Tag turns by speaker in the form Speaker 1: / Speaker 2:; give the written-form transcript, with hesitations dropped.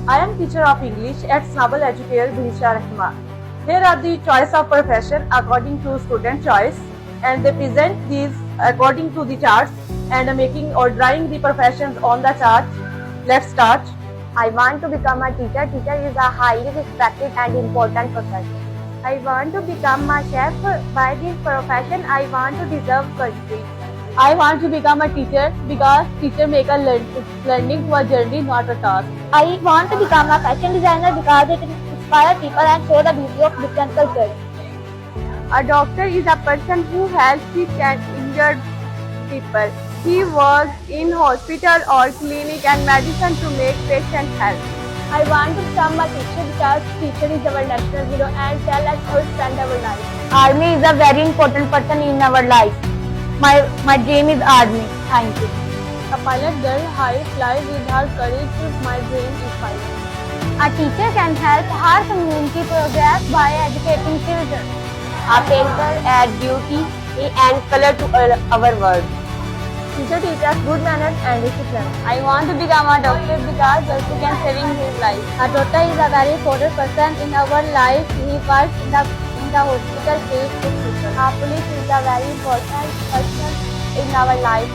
Speaker 1: I am teacher of English at Snabble Educator Bhisha Rahman. Here are the choice of profession according to student choice, and they present these according to the charts and making or drawing the professions on the chart. Let's start.
Speaker 2: I want to become a teacher. Teacher is a highly respected and important profession. I want to become a chef. By this profession, I want to deserve country.
Speaker 1: I want to become a teacher because teacher make a learning to a journey, not a task.
Speaker 2: I want to become a fashion designer because it inspires people and show the beauty of different cultures. A doctor is a person who helps sick and injured people. He works in hospital or clinic and medicine to make patient health. I want to become a teacher because teacher is our national hero and tell us how to spend our life. Army is a very important person in our life. My dream is army. Thank you.
Speaker 1: A pilot girl high flies with her courage. My dream is pilot.
Speaker 2: A teacher can help her community progress by educating children. A painter adds beauty and color to our world. Teacher teaches good manners and discipline. I want to become a doctor because doctor can saving his life. A doctor is a very important person in our life. He works in the hospital, saves people. A police is a very important person in our life.